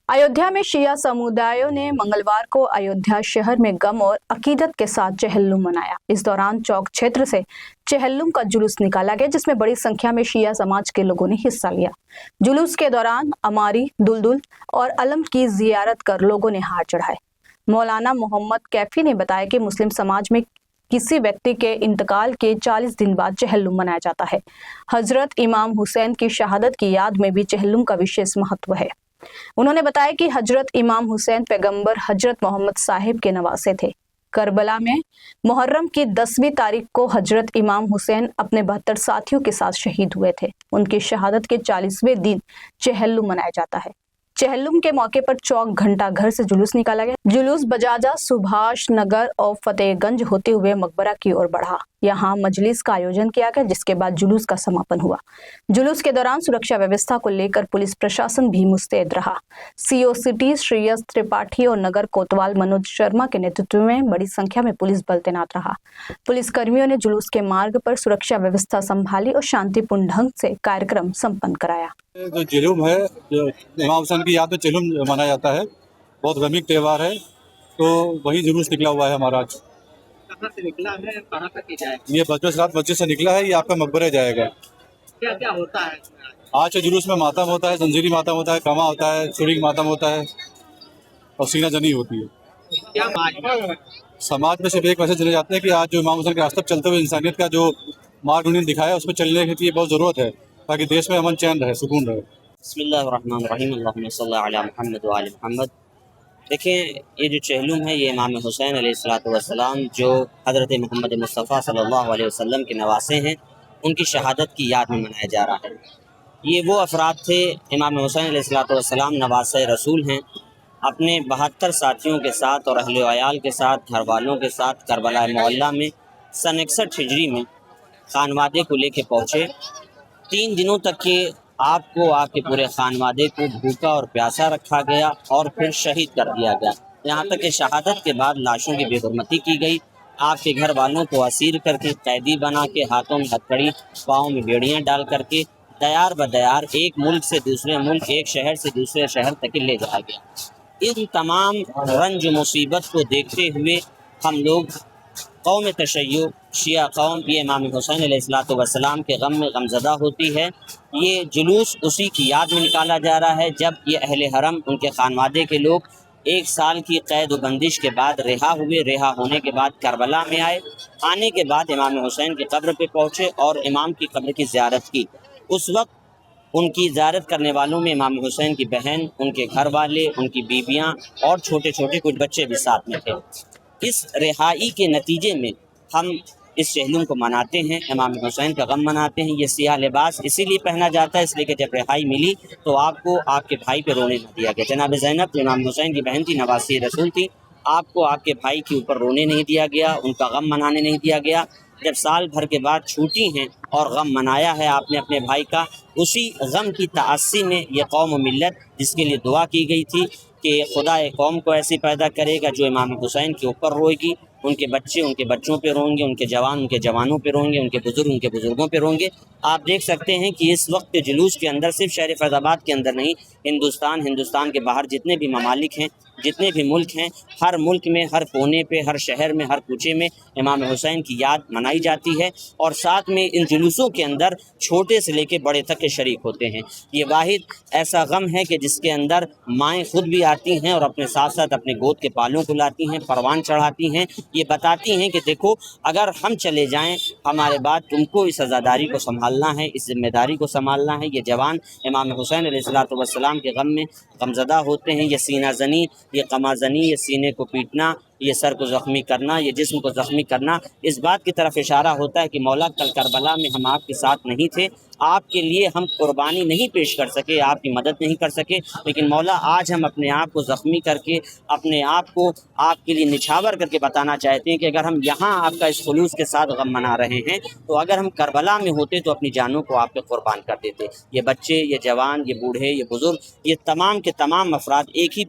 अयोध्या में शिया समुदायों ने मंगलवार को अयोध्या शहर में गम और अकीदत के साथ चेहल्लुम मनाया। इस दौरान चौक क्षेत्र से चेहल्लुम का जुलूस निकाला गया, जिसमें बड़ी संख्या में शिया समाज के लोगों ने हिस्सा लिया। जुलूस के दौरान अमारी, दुलदुल और अलम की जियारत कर लोगों ने हार चढ़ाए। मौलाना मोहम्मद कैफी ने बताया कि मुस्लिम समाज में किसी व्यक्ति के इंतकाल के 40 दिन बाद चेहल्लुम मनाया जाता है। हजरत इमाम हुसैन की शहादत की याद में भी चेहल्लुम का विशेष महत्व है। उन्होंने बताया कि हजरत इमाम हुसैन पैगंबर हजरत मोहम्मद साहिब के नवासे थे। करबला में मुहर्रम की 10वीं तारीख को हजरत इमाम हुसैन अपने 72 साथियों के साथ शहीद हुए थे। उनकी शहादत के 40वें दिन चेहल्लुम मनाया जाता है। चेहल्लुम के मौके पर चौक घंटा घर से जुलूस निकाला गया। जुलूस बजाजा, सुभाष नगर और फतेहगंज होते हुए मकबरा की ओर बढ़ा। यहाँ मजलिस का आयोजन किया गया, जिसके बाद जुलूस का समापन हुआ। जुलूस के दौरान सुरक्षा व्यवस्था को लेकर पुलिस प्रशासन भी मुस्तैद रहा। सीओ सिटी श्रेयस त्रिपाठी और नगर कोतवाल मनोज शर्मा के नेतृत्व में बड़ी संख्या में पुलिस बल तैनात रहा। पुलिस कर्मियों ने जुलूस के मार्ग पर सुरक्षा व्यवस्था संभाली और शांतिपूर्ण ढंग से कार्यक्रम संपन्न कराया। जो जुलूम है, जो इमाम हुसैन की याद में जुलूम मनाया जाता है, बहुत गमीक त्यौहार है, तो वही जुलूस निकला हुआ है हमारा। आज कहाँ से निकला है, कहाँ तक की जाएगा? ये बजरत रात मस्जिद से निकला है, ये आपका मकबरे जाएगा। क्या क्या होता है? आज के जुलूस में मातम होता है, जंजीरी मातम होता है, कमा होता है, छुरी मातम होता है और सीना जनी होती है। क्या समाज में सिर्फ एक मैसेज चले जाते हैं कि आज जो इमाम हुसैन के रास्ते पर चलते हुए इंसानियत का जो मार्ग उन्होंने दिखाया, उस पर चलने के लिए बहुत ज़रूरत है, ताकि देश में अमन चैन रहे, सुकून रहे। बिस्मिल्लाहिर्रहमानिर्रहीम, अल्लाहुम्मा सल्ली अला मुहम्मद व आले मुहम्मद। देखें, ये जो चेहल्लुम है, ये इमाम हुसैन अलैहिस्सलातु वस्सलाम जो हज़रत मोहम्मद मुस्तफ़ा सल्लल्लाहु अलैहि वसल्लम के नवासे हैं, उनकी शहादत की याद में मनाया जा रहा है। ये वो अफराद थे, इमाम हुसैन अलैहिस्सलातु वस्सलाम नवासे रसूल हैं। अपने 72 साथियों के साथ और अहले वयाल के साथ, घर वालों के साथ करबला मोहल्ला में सन 61 हिजरी में खानवादे को लेके पहुँचे। 3 दिनों तक के आपको, आपके पूरे खानवादे को भूखा और प्यासा रखा गया और फिर शहीद कर दिया गया। यहाँ तक कि शहादत के बाद लाशों की बेहुरमती की गई। आपके घर वालों को असीर करके, कैदी बना के, हाथों में हथकड़ी, पाँव में बेड़ियाँ डाल करके दयार बदयार एक मुल्क से दूसरे मुल्क, एक शहर से दूसरे शहर तक ले जाया गया। इन तमाम रंज मुसीबत को देखते हुए हम लोग कौम तशय्युअ शिया कौम, ये इमाम हुसैन अलैहिस्सलातु वस्सलाम के गम में गमज़दा होती है। ये जुलूस उसी की याद में निकाला जा रहा है जब ये अहले हरम, उनके खानवादे के लोग 1 साल की कैद व बंदिश के बाद रिहा हुए। रिहा होने के बाद करबला में आए। आने के बाद इमाम हुसैन की कब्र पे पहुँचे और इमाम की कब्र की ज़ियारत की। उस वक्त उनकी ज़ियारत करने वालों में इमाम हुसैन की बहन, उनके घर वाले, उनकी बीबियाँ और छोटे छोटे कुछ बच्चे भी साथ में थे। इस रिहाई के नतीजे में हम इस चेहल्लुम को मनाते हैं, इमाम हुसैन का गम मनाते हैं। ये सियाह लिबास इसीलिए पहना जाता है, इसलिए कि जब रिहाई मिली तो आपको आपके भाई पे रोने नहीं दिया गया। जनाब ज़ैनब जो इमाम हुसैन की बहन थी, नवासी रसूल थी, आपको आपके भाई के ऊपर रोने नहीं दिया गया, उनका गम मनाने नहीं दिया गया। जब साल भर के बाद छूटी हैं और गम मनाया है आपने अपने भाई का, उसी गम की ताअस्सी में ये कौम व मिल्लत, जिसके लिए दुआ की गई थी कि खुदा एक कौम को ऐसी पैदा करेगा जो इमाम हुसैन के ऊपर रोएगी, उनके बच्चे उनके बच्चों पे रोएंगे, उनके जवान उनके जवानों पे रोएंगे, उनके बुज़ुर्ग उनके बुज़ुर्गों पे रोएंगे। आप देख सकते हैं कि इस वक्त के जुलूस के अंदर सिर्फ शहर फैज़ाबाद के अंदर नहीं, हिंदुस्तान के बाहर जितने भी ममालिक हैं, जितने भी मुल्क हैं, हर मुल्क में, हर कोने पे, हर शहर में, हर कूचे में इमाम हुसैन की याद मनाई जाती है। और साथ में इन जुलूसों के अंदर छोटे से लेके बड़े तक के शरीक होते हैं। ये वाहिद ऐसा गम है कि जिसके अंदर माएँ खुद भी आती हैं और अपने साथ साथ अपने गोद के पालों को लाती हैं, परवान चढ़ाती हैं। ये बताती हैं कि देखो, अगर हम चले जाएं, हमारे बाद तुमको इस अज़ादारी को संभालना है, इस जिम्मेदारी को संभालना है। ये जवान इमाम हुसैन अलैहिस्सलातु वस्सलाम के गम में गमज़दा होते हैं। ये सीना ज़नी, ये कमाज़नी, ये सीने को पीटना, ये सर को ज़ख्मी करना, ये जिस्म को ज़ख्मी करना, इस बात की तरफ इशारा होता है कि मौला कल करबला में हम आपके साथ नहीं थे, आपके लिए हम कुर्बानी नहीं पेश कर सके, आपकी मदद नहीं कर सके, लेकिन मौला आज हम अपने आप को ज़ख्मी करके, अपने आप को आपके लिए निछावर करके बताना चाहते हैं कि अगर हम यहाँ आपका इस खुलूस के साथ गम मना रहे हैं, तो अगर हम करबला में होते तो अपनी जानों को आप पे कुर्बान कर देते। ये बच्चे, ये जवान, ये बूढ़े, ये बुज़ुर्ग, ये तमाम के तमाम अफराद एक ही